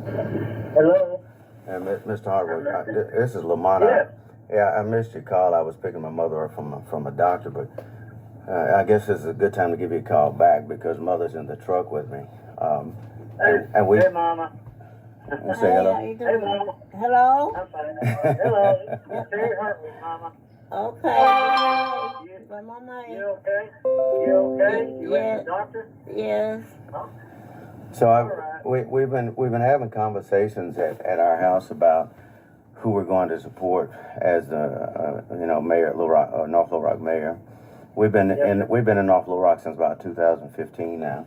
Hello? And Mr. Hardwick, this is Lamont. Yes. I missed your call. I was picking my mother up from a doctor, but I guess this is a good time to give you a call back because mother's in the truck with me. And we. Hey, Mama. Say hello. Hey, Mama. Hello? I'm fine. Hello. Terry Hartley, Mama. Okay. Come on, man. You okay? You okay? You went to the doctor? Yes. Huh? So we've been having conversations at our house about who we're going to support as the mayor at North Little Rock mayor. We've been in North Little Rock since about 2015 now,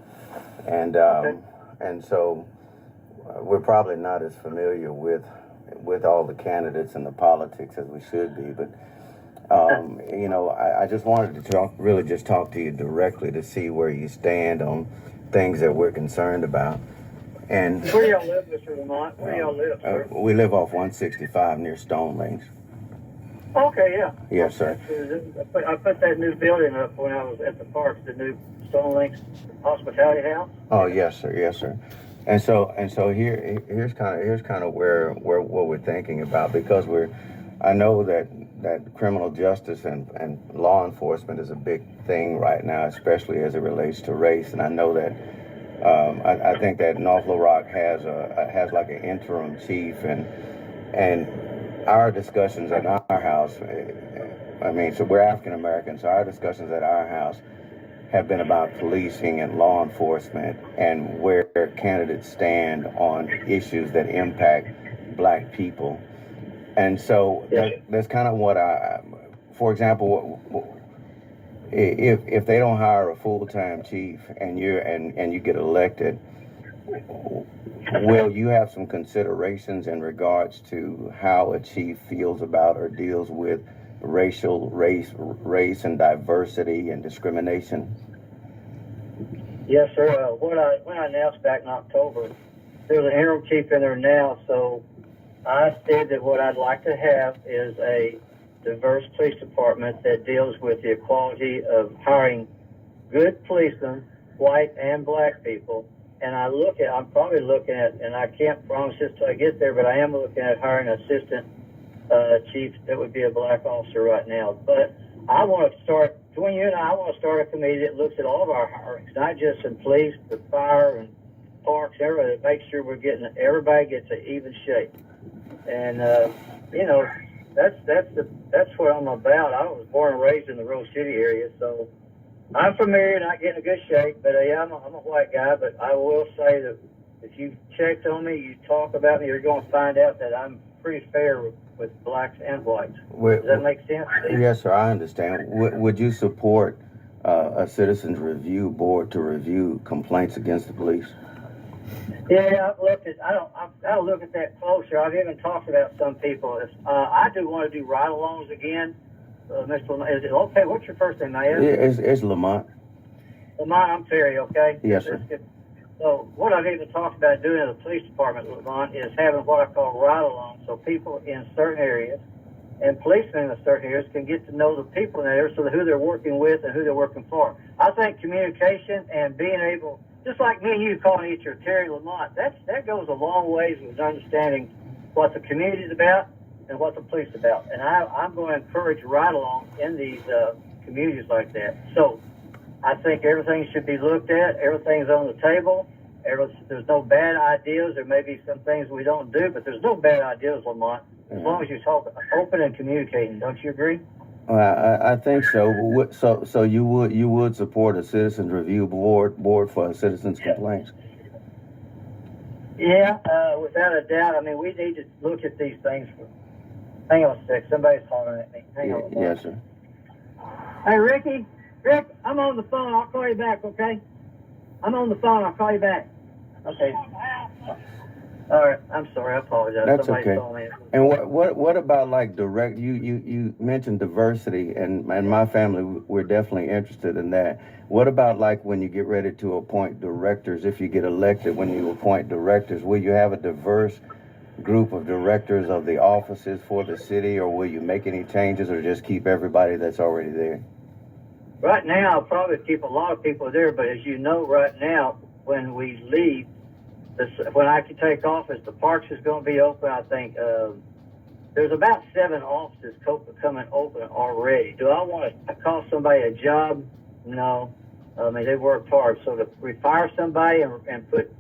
and and so we're probably not as familiar with all the candidates and the politics as we should be, but. I just wanted to just talk to you directly to see where you stand on things that we're concerned about. And where do y'all live, Mr. Lamont? Where do y'all live, sir? We live off 165 near Stone Lanes. Okay, yeah. Yes, sir. I put that new building up when I was at the park, the new Stone Links Hospitality House. Oh, yes, sir. Yes, sir. And so here's kind of where what we're thinking about, because I know that criminal justice and law enforcement is a big thing right now, especially as it relates to race. And I know that I think that North Little Rock has like an interim chief, and our discussions at our house. So we're African Americans. So our discussions at our house have been about policing and law enforcement and where candidates stand on issues that impact Black people. And so that's kind of what for example, if they don't hire a full-time chief and you get elected, will you have some considerations in regards to how a chief feels about or deals with race and diversity and discrimination? Yes, sir. When I announced back in October, there's an interim chief in there now, so I said that what I'd like to have is a diverse police department that deals with the equality of hiring good policemen, white and Black people. And I'm probably looking at, and I can't promise this till I get there, but I am looking at hiring an assistant chief that would be a Black officer right now. But I want to start, between you and I want to start a committee that looks at all of our hirings, not just in police, but fire and parks, everybody, that makes sure everybody gets an even shape. And that's what I'm about. I was born and raised in the Rose City area, so I'm familiar, not getting a good shape, but I'm a white guy. But I will say that if you checked on me, you talk about me, you're going to find out that I'm pretty fair with Blacks and whites. Does that make sense? Yes, sir. I understand. Would you support a citizens review board to review complaints against the police? Yeah, I've looked at. I'll look at that closer. I've even talked about some people. I do want to do ride-alongs again. Mr. Lamont, is it okay? What's your first name, man? It's Lamont. Lamont, I'm Terry. Okay. Yes, sir. So what I've even talked about doing in the police department, Lamont, is having what I call ride-alongs, so people in certain areas and policemen in certain areas can get to know the people in that area, so who they're working with and who they're working for. I think communication and being able, just like me and you calling each other Terry Lamont, that goes a long ways with understanding what the community's about and what the police is about. And I'm going to encourage ride-alongs in these communities like that. So I think everything should be looked at. Everything's on the table. There's no bad ideas. There may be some things we don't do, but there's no bad ideas, Lamont, as long as you talk open and communicating. Don't you agree? I think so. So you would support a citizens review board for citizens complaints? Yeah, without a doubt. I mean, we need to look at these things. Hang on a sec. Somebody's hollering at me. Hang on. Yes, sir. Hey, Rick, I'm on the phone. I'll call you back, okay? I'm on the phone. I'll call you back. Okay. All right. I'm sorry. I apologize. That's Somebody's okay. calling me. And what about like direct? You mentioned diversity, and my family, we're definitely interested in that. What about like when you get ready to appoint directors? If you get elected, when you appoint directors, will you have a diverse group of directors of the offices for the city, or will you make any changes, or just keep everybody that's already there? Right now, I'll probably keep a lot of people there, but as you know, right now, when we leave, when I can take office, the parks is going to be open. I think there's about 7 offices coming open already. Do I want to cost somebody a job? No. I mean, they worked hard. So to fire somebody and put,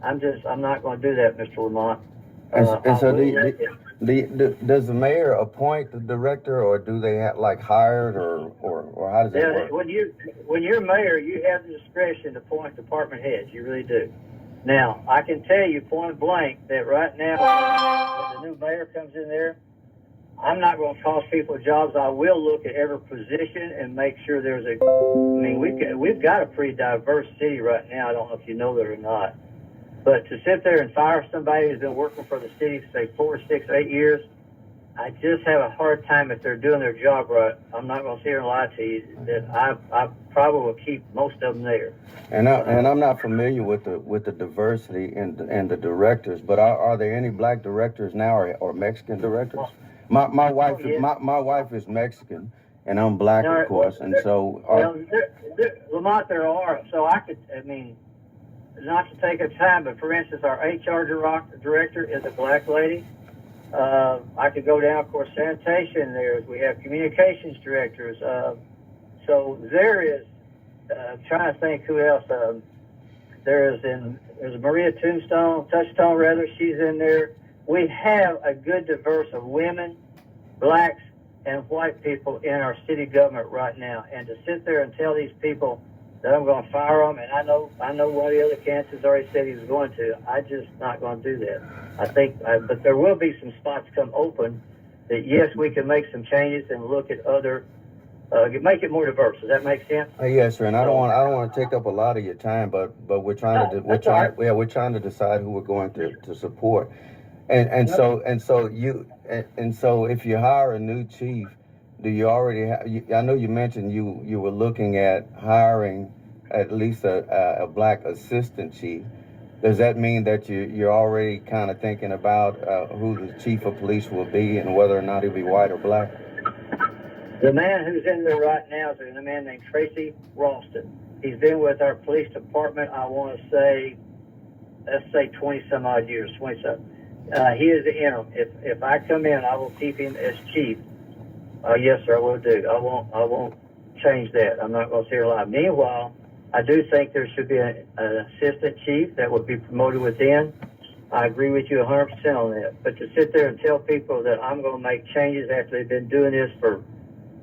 I'm not going to do that, Mr. Lamont. And so does the mayor appoint the director, or do they have like hired, or how does it work? When you're mayor, you have the discretion to appoint department heads. You really do. Now, I can tell you point blank that right now, when the new mayor comes in there, I'm not going to cost people jobs. I will look at every position and make sure there's I mean, we've got a pretty diverse city right now. I don't know if you know that or not. But to sit there and fire somebody who's been working for the city, say 4, 6, 8 years, I just have a hard time if they're doing their job right. I'm not going to sit here and lie to you that I probably will keep most of them there. And I'm not familiar with the diversity and the directors, but are there any black directors now or Mexican directors? My wife is Mexican, and I'm black, of course, and so. Lamont, there are. So I mean, not to take up time, but for instance, our HR director is a black lady. I could go down, of course, sanitation. We have communications directors. So there is. I'm trying to think who else. There's Maria Touchstone rather. She's in there. We have a good diverse of women, blacks, and white people in our city government right now. And to sit there and tell these people that I'm going to fire them, and I know one of the other candidates already said he was going to. I just not going to do that. I think, but there will be some spots come open that yes, we can make some changes and look at other, make it more diverse. Does that make sense? Yes, sir. And I don't want to take up a lot of your time, but we're trying to decide who we're going to support. And so if you hire a new chief, do you already have? I know you mentioned you were looking at hiring at least a black assistant chief. Does that mean that you're already kind of thinking about who the chief of police will be and whether or not he'll be white or black? The man who's in there right now is a man named Tracy Ralston. He's been with our police department, I want to say, let's say 20 some odd years, 27. He is the interim. If I come in, I will keep him as chief. Yes, sir, I will do. I won't change that. I'm not going to say a lie. Meanwhile, I do think there should be an assistant chief that would be promoted within. I agree with you 100% on that. But to sit there and tell people that I'm going to make changes after they've been doing this for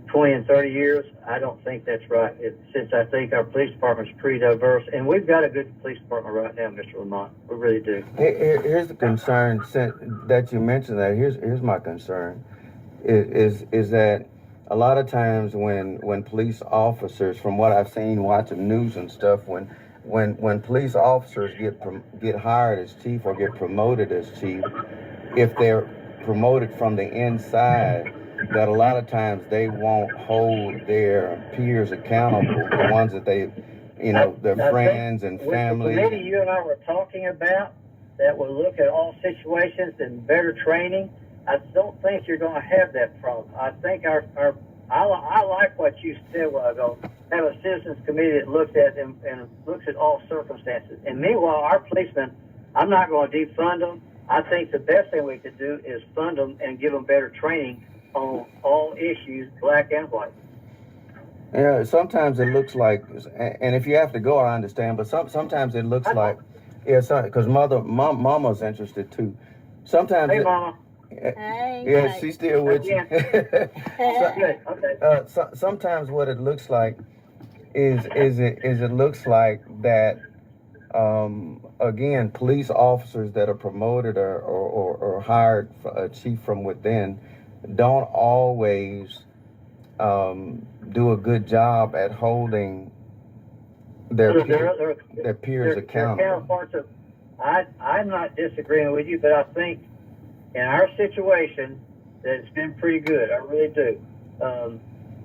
20 and 30 years, I don't think that's right. Since I think our police department is pretty diverse, and we've got a good police department right now, Mr. Lamont. We really do. Here's the concern that you mentioned that. Here's my concern is that a lot of times when police officers, from what I've seen watching news and stuff, when police officers get hired as chief or get promoted as chief, if they're promoted from the inside, that a lot of times they won't hold their peers accountable, the ones that they, their friends and family. The committee you and I were talking about that will look at all situations and better training, I don't think you're going to have that problem. I think I like what you said a while ago. Have a citizens committee that looks at them and looks at all circumstances. And meanwhile, our policemen, I'm not going to defund them. I think the best thing we could do is fund them and give them better training on all issues, black and white. Yeah, sometimes it looks like, and if you have to go, I understand, but sometimes it looks like, because Mama's interested too. Sometimes. Hey, Mama. Hey, yeah, she's still with you. Okay. Sometimes what it looks like is it looks like that again, police officers that are promoted or hired a chief from within don't always do a good job at holding their peers accountable. I'm not disagreeing with you, but I think in our situation that it's been pretty good. I really do.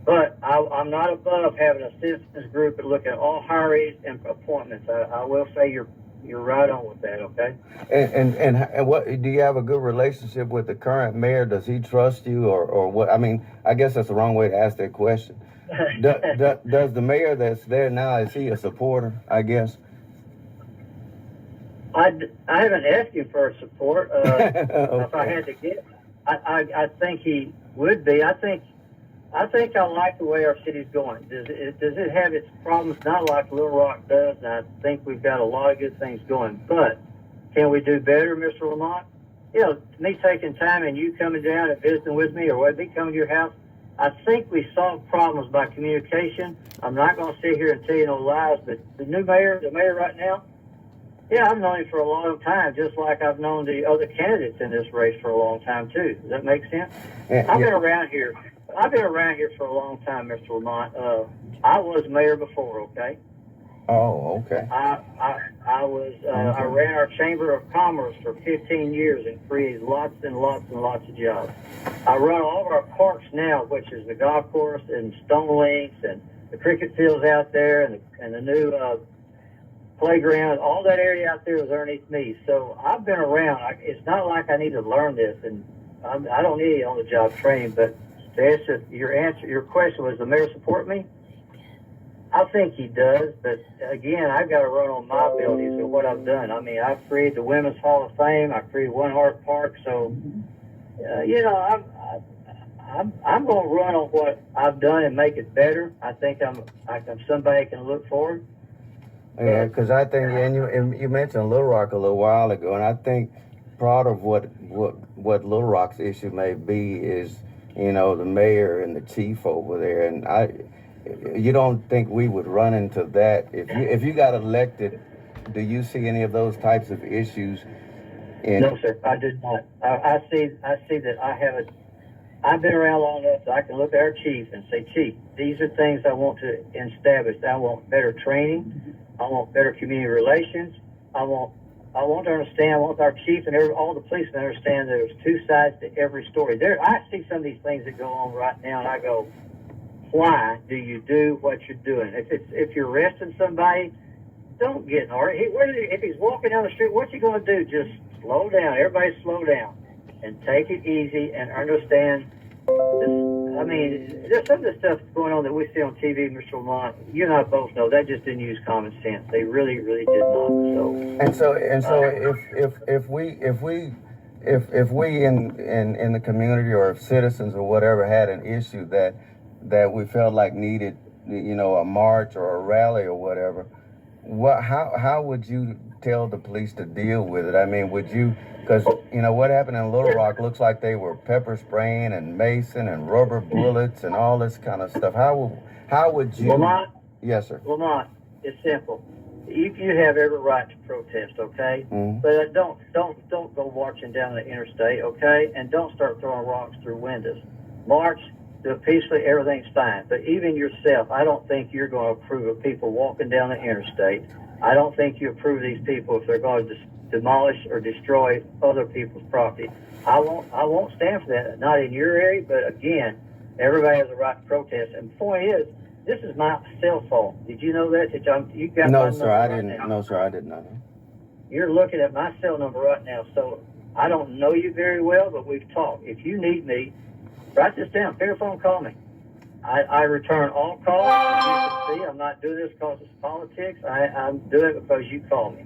But I'm not above having a citizens group that look at all hires and appointments. I will say you're right on with that, okay? And what, do you have a good relationship with the current mayor? Does he trust you or what? I mean, I guess that's the wrong way to ask that question. Does the mayor that's there now, is he a supporter, I guess? I haven't asked him for support. If I Okay. had to get, I think he would be. I think I like the way our city's going. Does it have its problems? Not like Little Rock does, and I think we've got a lot of good things going. But can we do better, Mr. Lamont? You know, me taking time and you coming down and visiting with me, or me coming to your house, I think we solve problems by communication. I'm not going to sit here and tell you no lies, but the mayor right now, yeah, I've known him for a long time, just like I've known the other candidates in this race for a long time too. Does that make sense? I've been around here. I've been around here for a long time, Mr. Lamont. I was mayor before, okay? Oh, okay. I ran our Chamber of Commerce for 15 years and created lots and lots and lots of jobs. I run all of our parks now, which is the golf course and stone links and the cricket fields out there and the new playground. All that area out there is underneath me. So I've been around. It's not like I need to learn this, and I don't need any on-the-job training. But to answer your question, was the mayor support me? I think he does, but again, I've got to run on my abilities and what I've done. I mean, I've created the Women's Hall of Fame. I created One Heart Park. So, you know, I'm going to run on what I've done and make it better. I think I'm somebody can look forward. Yeah, because I think, and you mentioned Little Rock a little while ago, and I think part of what Little Rock's issue may be is, you know, the mayor and the chief over there, and you don't think we would run into that if you got elected? Do you see any of those types of issues? No, sir, I did not. I see that I've been around long enough that I can look at our chief and say, Chief, these are things I want to establish. I want better training. I want better community relations. I want to understand. I want our chief and all the policemen to understand that there's two sides to every story. I see some of these things that go on right now, and I go, why do you do what you're doing? If you're arresting somebody, don't get in a hurry. If he's walking down the street, what's he going to do? Just slow down. Everybody slow down and take it easy and understand this. I mean, there's some of the stuff going on that we see on TV, Mr. Lamont. You and I both know that just didn't use common sense. They really, really did not. So if we in the community, or if citizens or whatever had an issue that we felt like needed, you know, a march or a rally or whatever, how would you tell the police to deal with it? I mean, would you, because, you know, what happened in Little Rock looks like they were pepper spraying and mason and rubber bullets and all this kind of stuff. How would you? Lamont? Yes, sir. Lamont, it's simple. You have every right to protest, okay? Mm-hmm. But don't go marching down the interstate, okay? And don't start throwing rocks through windows. March, do it peacefully, everything's fine. But even yourself, I don't think you're going to approve of people walking down the interstate. I don't think you approve of these people if they're going to demolish or destroy other people's property. I won't stand for that. Not in your area, but again, everybody has a right to protest. And the point is, this is my cell phone. Did you know that? You got No, my sir, number I right didn't. now. No, sir, I did not. You're looking at my cell number right now. So I don't know you very well, but we've talked. If you need me, write this down. Pick a phone, call me. I return all calls. As you can see, I'm not doing this because it's politics. I'm doing it because you call me.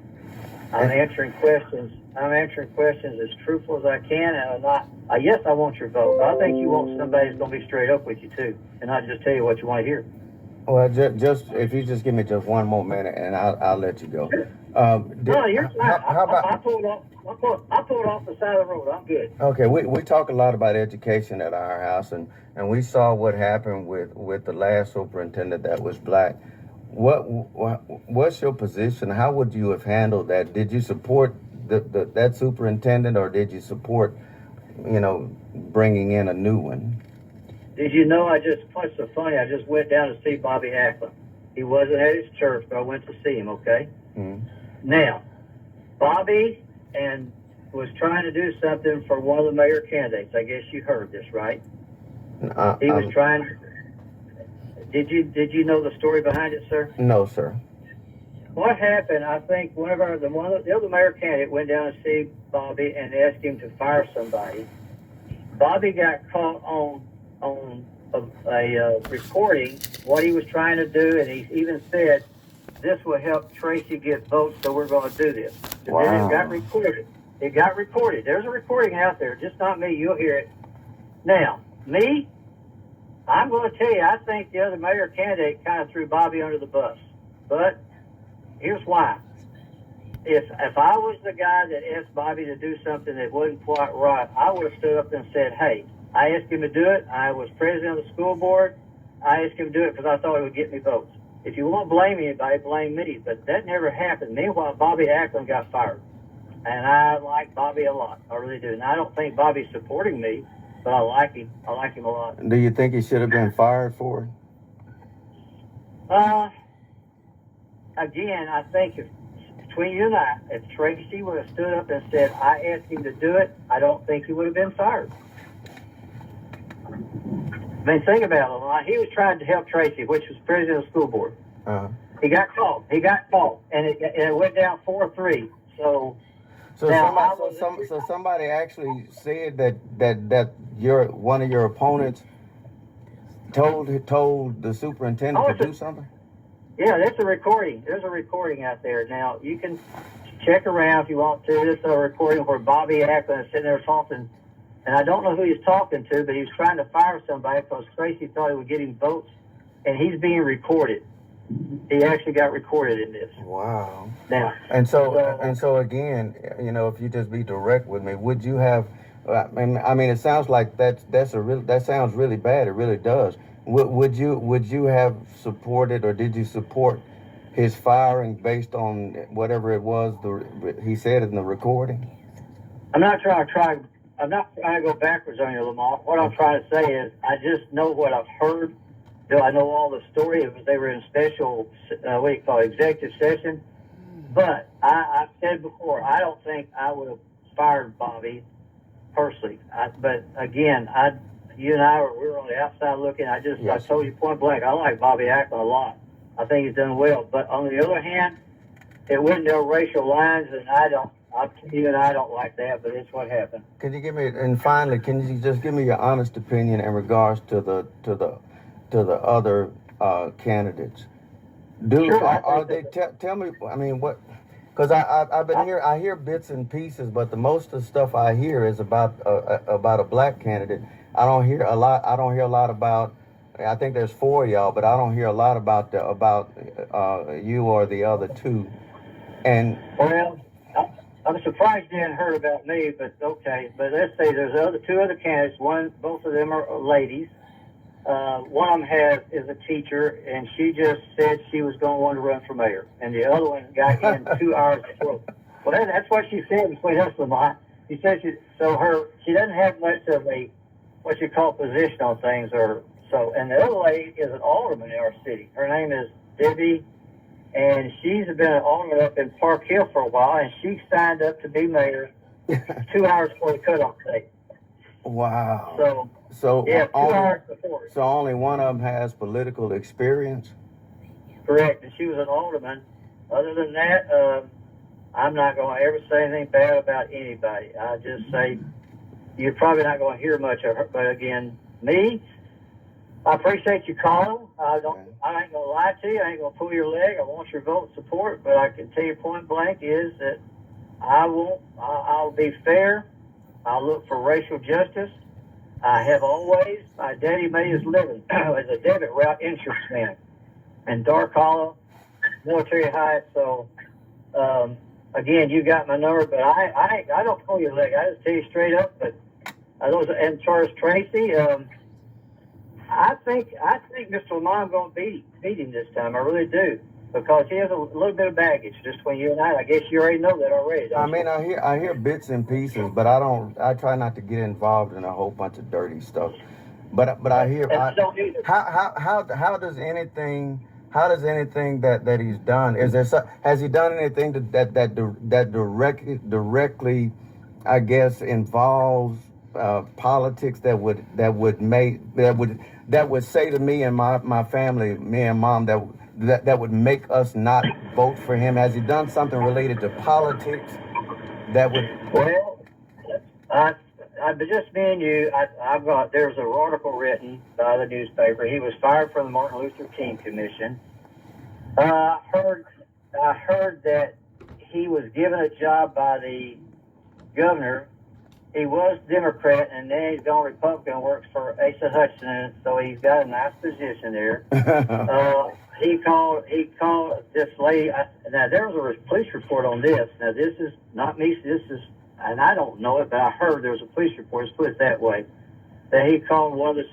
I'm answering questions. I'm answering questions as truthful as I can, and I'm not. Yes, I want your vote. But I think you want somebody who's going to be straight up with you too, and not just tell you what you want to hear. Well, just if you just give me just one more minute, and I'll let you go. No, you're fine. How about? I pulled off the side of the road. I'm good. Okay, we talk a lot about education at our house, and we saw what happened with the last superintendent that was black. What's your position? How would you have handled that? Did you support that superintendent, or did you support, you know, bringing in a new one? Did you know what's so funny, I just went down to see Bobby Ackland. He wasn't at his church, but I went to see him, okay? Mm-hmm. Now, Bobby was trying to do something for one of the mayor candidates. I guess you heard this, right? He was trying. Did you know the story behind it, sir? No, sir. What happened? I think the other mayor candidate went down to see Bobby and asked him to fire somebody. Bobby got caught on a recording what he was trying to do, and he even said, this will help Tracy get votes, so we're going to do this. And Wow. then it got recorded. It got recorded. There's a recording out there, just not me. You'll hear it. Now, me, I'm going to tell you, I think the other mayor candidate kind of threw Bobby under the bus. But here's why. If I was the guy that asked Bobby to do something that wasn't quite right, I would have stood up and said, hey, I asked him to do it. I was president of the school board. I asked him to do it because I thought it would get me votes. If you want to blame anybody, blame me. But that never happened. Meanwhile, Bobby Ackland got fired. And I like Bobby a lot. I really do. And I don't think Bobby's supporting me, but I like him. I like him a lot. Do you think he should have been fired for it? Again, I think between you and I, if Tracy would have stood up and said, I asked him to do it, I don't think he would have been fired. I mean, think about it, Lamont. He was trying to help Tracy, which was president of the school board. Uh-huh. He got caught. And it went down 4-3. So somebody actually said that one of your opponents told the superintendent to do something? Yeah, there's a recording. There's a recording out there. Now, you can check around if you want to. There's a recording where Bobby Ackland is sitting there talking, and I don't know who he's talking to, but he's trying to fire somebody because Tracy thought he would get him votes, and he's being recorded. He actually got recorded in this. Wow. Now, and so again, if you just be direct with me, would you have? I mean, it sounds like that sounds really bad. It really does. Would you have supported, or did you support his firing based on whatever it was he said in the recording? I'm not trying to go backwards on you, Lamont. What I'm trying to say is I just know what I've heard. Do I know all the story? They were in special, executive session. But I've said before, I don't think I would have fired Bobby personally. But again, you and I we were on the outside looking. I told you point blank, I like Bobby Ackland a lot. I think he's done well. But on the other hand, it went no racial lines, and you and I don't like that, but it's what happened. Can you just give me your honest opinion in regards to the other candidates? Tell me, I mean, what, because I've been here, I hear bits and pieces, but the most of the stuff I hear is about a black candidate. I don't hear a lot about, I think there's 4 of y'all, but I don't hear a lot about you or the other 2. And well, I'm surprised you hadn't heard about me, but okay. But let's say there's 2 other candidates. Both of them are ladies. One of them is a teacher, and she just said she was going to want to run for mayor. And the other one got in 2 hours before. Well, that's what she said between us, Lamont. She said she doesn't have much of a what you call position on things, or so. And the other lady is an alderman in our city. Her name is Debbie, and she's been an alderman up in Park Hill for a while, and she signed up to be mayor 2 hours before the cutoff date. Wow. So yeah, 2 hours before. So only one of them has political experience? Correct, and she was an alderman. Other than that, I'm not going to ever say anything bad about anybody. I just say you're probably not going to hear much of her. But again, me, I appreciate you calling. I ain't going to lie to you. I ain't going to pull your leg. I want your vote support. But I can tell you point blank is that I'll be fair. I'll look for racial justice. I have always. My daddy made his living as a debit route insurance man in Dark Hollow, Military Heights. So, again, you got my number, but I don't pull your leg. I just tell you straight up. But as far as Tracy, I think Mr. Lamont going to beat him this time. I really do, because he has a little bit of baggage. Just when you and I guess you already know that already. I mean, I hear bits and pieces, but I try not to get involved in a whole bunch of dirty stuff. But I hear how does anything that he's done, has he done anything that directly, I guess, involves politics that would say to me and my family, me and mom, that would make us not vote for him? Has he done something related to politics that would? Well, just me and you. There's an article written by the newspaper. He was fired from the Martin Luther King Commission. I heard that he was given a job by the governor. He was Democrat, and then he's gone Republican, works for Asa Hutchinson, so he's got a nice position there. He called this lady. Now, there was a police report on this. Now, this is not me. This is, and I don't know it, but I heard there was a police report, let's put it that way, that he called one of the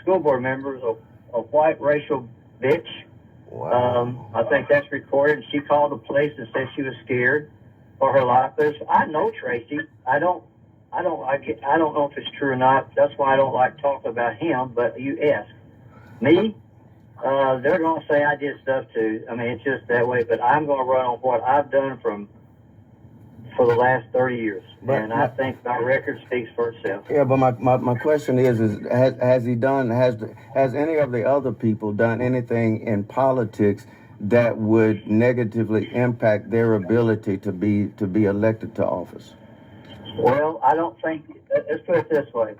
school board members a white racial bitch. Wow. I think that's recorded. She called the police and said she was scared for her life. I know Tracy. I don't know if it's true or not. That's why I don't like talking about him. But you ask me, they're gonna say I did stuff too. I mean, it's just that way. But I'm gonna run on what I've done for the last 30 years, and I think my record speaks for itself. Yeah, but my question is has any of the other people done anything in politics that would negatively impact their ability to be elected to office? Well, I don't think. Let's put it this way.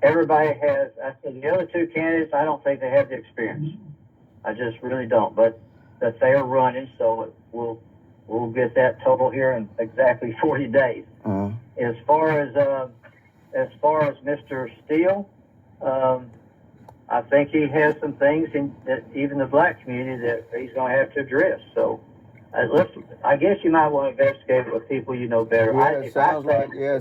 Everybody has. I said the other two candidates. I don't think they have the experience. I just really don't. But that they are running, so we'll get that total here in exactly 40 days. Uh-huh. As far as Mr. Steele, I think he has some things in that even the black community that he's going to have to address. So. I guess you might want to investigate with people you know better. Yeah, it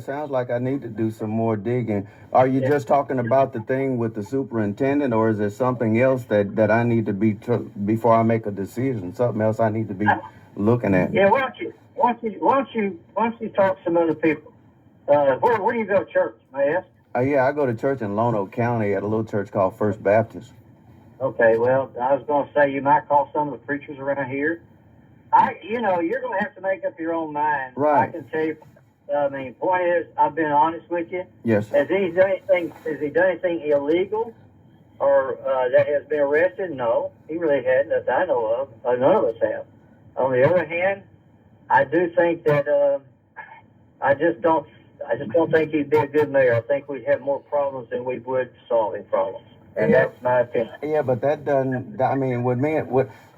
sounds like I need to do some more digging. Are you just talking about the thing with the superintendent, or is there something else that I need to be before I make a decision? Something else I need to be looking at? Yeah, why don't you talk to some other people? Where do you go to church, may I ask? Yeah, I go to church in Lono County at a little church called First Baptist. Okay, well, I was going to say you might call some of the preachers around here. You're going to have to make up your own mind. Right. I can tell you. I mean, point is, I've been honest with you. Yes. Has he done anything illegal, or that has been arrested? No, he really hadn't, that I know of. None of us have. On the other hand, I do think that I just don't think he'd be a good mayor. I think we'd have more problems than we would solving problems, and that's my opinion. Yeah, but that doesn't. I mean,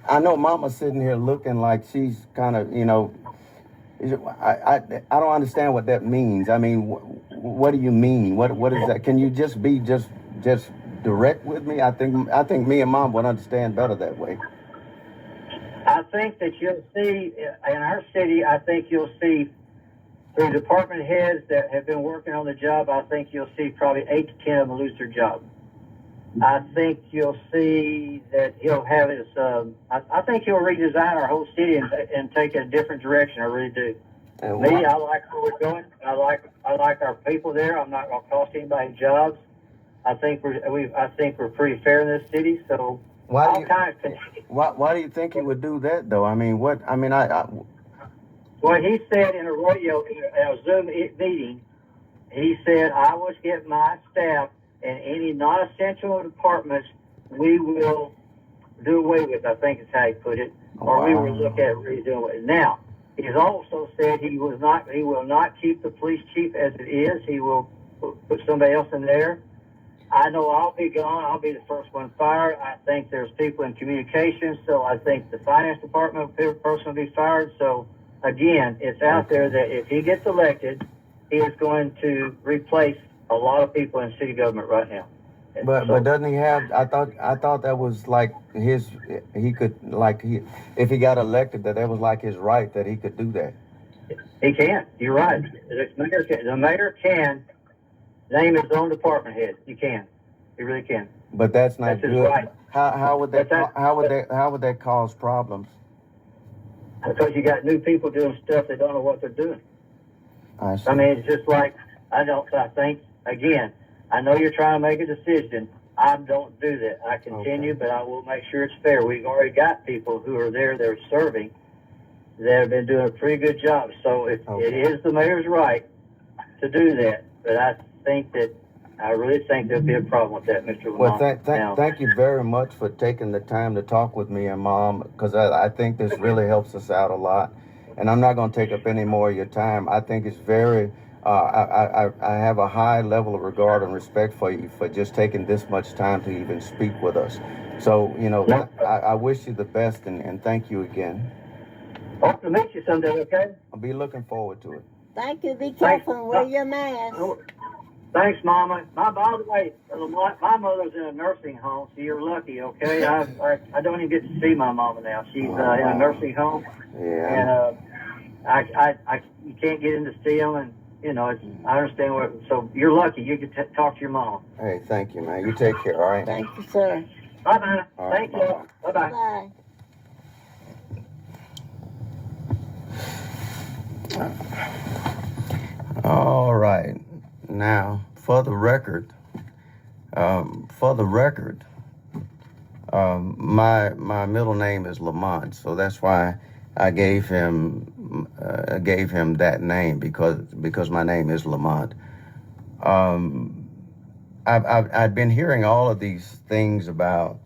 I know Mama's sitting here looking like she's kind of, I don't understand what that means. I mean, what do you mean? What is that? Can you just be just direct with me? I think me and Mom would understand better that way. I think that you'll see in our city. I think you'll see the department heads that have been working on the job. I think you'll see probably 8 to 10 of them lose their job. I think you'll see that he'll have his. I think he'll redesign our whole city and take it a different direction. I really do. I like where we're going. I like our people there. I'm not going to cost anybody jobs. I think we're pretty fair in this city. So why do you think he would do that though? I mean, what? I mean, Well, he said in a Zoom meeting, he said I will get my staff. And any non-essential departments, we will do away with. I think is how he put it, or we will look at redoing it. Now, he's also said he will not keep the police chief as it is. He will put somebody else in there. I know I'll be gone. I'll be the first one fired. I think there's people in communications, so I think the finance department person will be fired. So again, it's out there that if he gets elected, he is going to replace a lot of people in city government right now. But doesn't he have? I thought that was like his. He could if he got elected, that was like his right that he could do that. He can. You're right. The mayor can name his own department head. He can. He really can. But that's not good. His right. How would that cause problems? Because you got new people doing stuff they don't know what they're doing. I see. I mean, it's just like I think. Again, I know you're trying to make a decision. I don't do that. I continue, but I will make sure it's fair. We've already got people who are there, they're serving, that have been doing a pretty good job. So it is the mayor's right to do that. But I really think there'll be a problem with that, Mr. Lamont. Well, thank you very much for taking the time to talk with me and Mom, because I think this really helps us out a lot. And I'm not going to take up any more of your time. I think it's very I have a high level of regard and respect for you for just taking this much time to even speak with us. So, I wish you the best and thank you again. Hope to meet you someday, okay? I'll be looking forward to it. Thank you. Be careful and wear your mask. Thanks, Mama. By the way, my mother's in a nursing home, so you're lucky, okay? I don't even get to see my mama now. She's in a nursing home. Yeah. And you can't get in to see them, and I understand what. So you're lucky. You get to talk to your mom. Hey, thank you, man. You take care. All right. Thank you, sir. Bye, man. Right, Thank you. Bye, bye. Bye. All right. Now, for the record, my middle name is Lamont, so that's why I gave him that name because my name is Lamont. I've been hearing all of these things about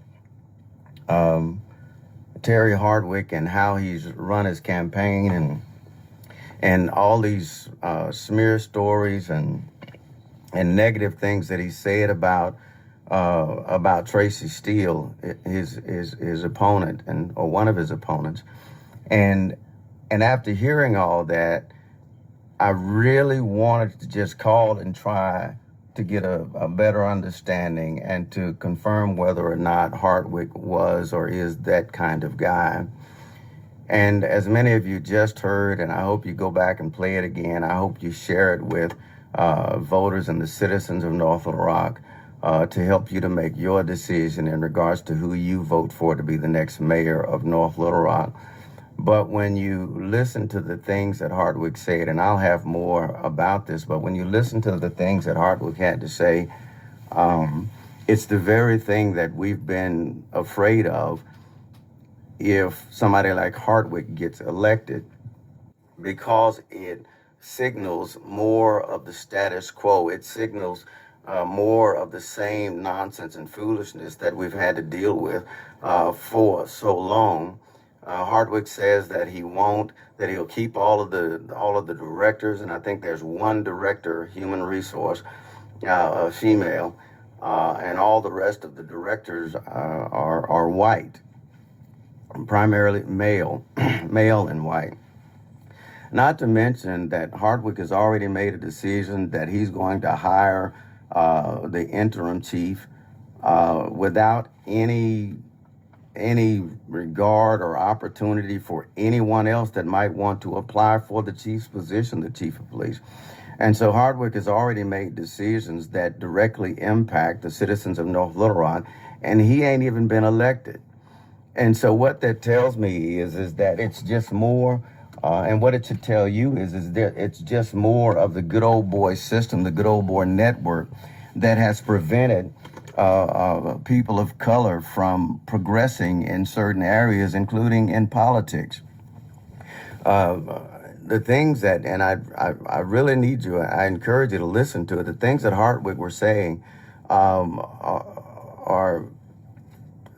Terry Hardwick and how he's run his campaign and all these smear stories and negative things that he said about Tracy Steele, his opponent or one of his opponents, and after hearing all that, I really wanted to just call and try to get a better understanding and to confirm whether or not Hardwick was or is that kind of guy. And as many of you just heard, and I hope you go back and play it again, I hope you share it with voters and the citizens of North Little Rock to help you to make your decision in regards to who you vote for to be the next mayor of North Little Rock. But when you listen to the things that Hardwick said, and I'll have more about this, but when you listen to the things that Hardwick had to say, it's the very thing that we've been afraid of if somebody like Hardwick gets elected, because it signals more of the status quo. It signals more of the same nonsense and foolishness that we've had to deal with for so long. Hardwick says that he'll keep all of the directors, and I think there's one director, human resource, a female, and all the rest of the directors are white, primarily male, male and white. Not to mention that Hardwick has already made a decision that he's going to hire the interim chief without any regard or opportunity for anyone else that might want to apply for the chief's position, the chief of police. And so Hardwick has already made decisions that directly impact the citizens of North Little Rock, and he ain't even been elected. And so what that tells me is that it's just more, and what it should tell you is that it's just more of the good old boy system, the good old boy network that has prevented people of color from progressing in certain areas, including in politics. The things that, and I really need you, I encourage you to listen to it. The things that Hardwick were saying are,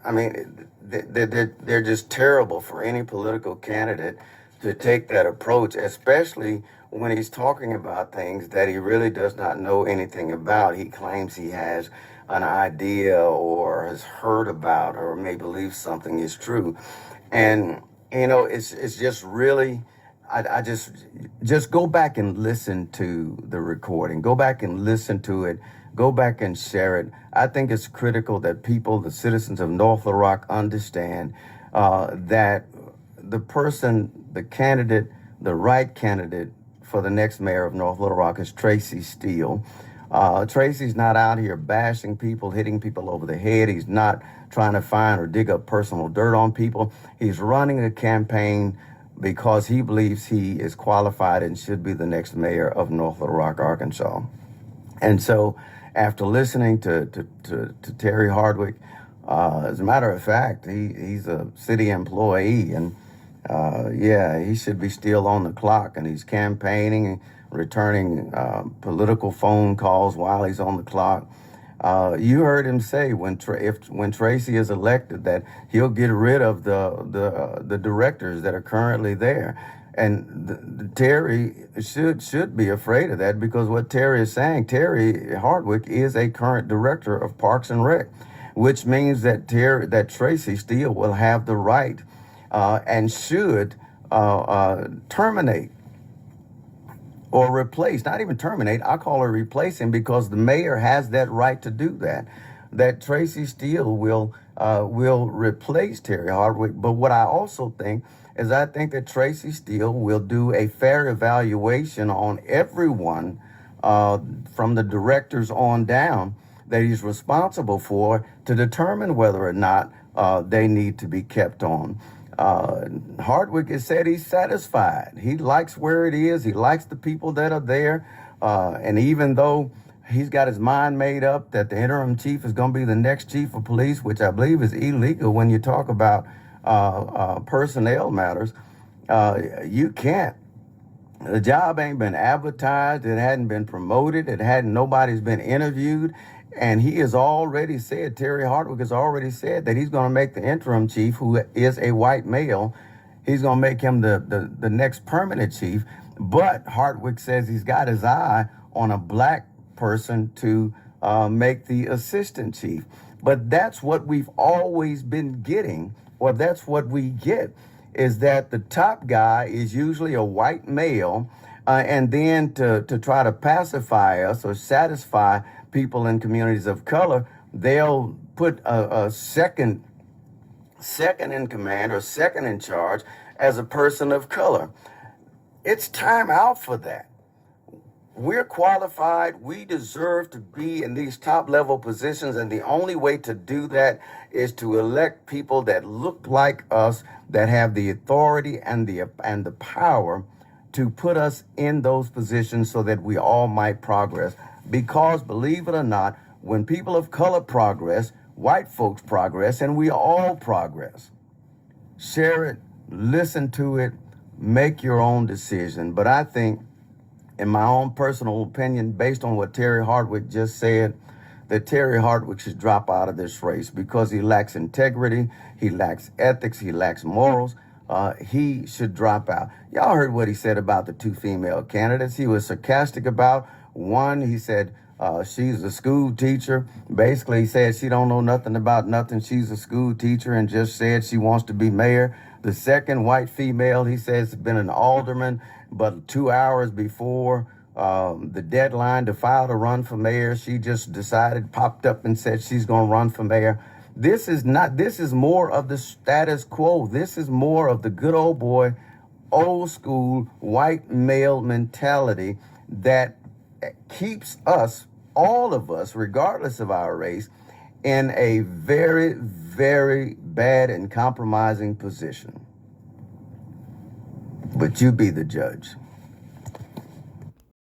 I mean, they're just terrible for any political candidate to take that approach, especially when he's talking about things that he really does not know anything about. He claims he has an idea or has heard about or may believe something is true. And, it's just really, I just go back and listen to the recording. Go back and listen to it. Go back and share it. I think it's critical that people, the citizens of North Little Rock, understand that the person, the candidate, the right candidate for the next mayor of North Little Rock is Tracy Steele. Tracy's not out here bashing people, hitting people over the head. He's not trying to find or dig up personal dirt on people. He's running a campaign because he believes he is qualified and should be the next mayor of North Little Rock, Arkansas. And so after listening to Terry Hardwick, as a matter of fact, he's a city employee, and he should be still on the clock, and he's campaigning, returning political phone calls while he's on the clock. You heard him say when Tracy is elected that he'll get rid of the directors that are currently there. And Terry should be afraid of that, because what Terry is saying, Terry Hardwick is a current director of Parks and Rec, which means that Tracy Steele will have the right and should terminate or replace, not even terminate, I call her replace him, because the mayor has that right to do that. That Tracy Steele will replace Terry Hardwick. But what I also think is, I think that Tracy Steele will do a fair evaluation on everyone from the directors on down that he's responsible for, to determine whether or not they need to be kept on. Hardwick has said he's satisfied. He likes where it is. He likes the people that are there. And even though he's got his mind made up that the interim chief is going to be the next chief of police, which I believe is illegal when you talk about personnel matters, you can't. The job ain't been advertised. It hadn't been promoted. Nobody's been interviewed. And he has already said, Terry Hardwick has already said that he's going to make the interim chief, who is a white male, he's going to make him the next permanent chief. But Hardwick says he's got his eye on a black person to make the assistant chief. But that's what we've always been getting, or that's what we get, is that the top guy is usually a white male, and then to try to pacify us or satisfy people in communities of color, they'll put a second in command or second in charge as a person of color. It's time out for that. We're qualified. We deserve to be in these top level positions. And the only way to do that is to elect people that look like us, that have the authority and the power to put us in those positions so that we all might progress. Because believe it or not, when people of color progress, white folks progress, and we all progress. Share it, listen to it, make your own decision. But I think, in my own personal opinion, based on what Terry Hardwick just said, that Terry Hardwick should drop out of this race, because he lacks integrity, he lacks ethics, he lacks morals. He should drop out. Y'all heard what he said about the two female candidates. He was sarcastic about one. He said she's a school teacher. Basically, he said she don't know nothing about nothing. She's a school teacher, and just said she wants to be mayor. The second white female, he says, has been an alderman, but 2 hours before the deadline to file to run for mayor, she just popped up and said she's going to run for mayor. This is more of the status quo. This is more of the good old boy, old school white male mentality that keeps us, all of us, regardless of our race, in a very, very bad and compromising position. But you be the judge.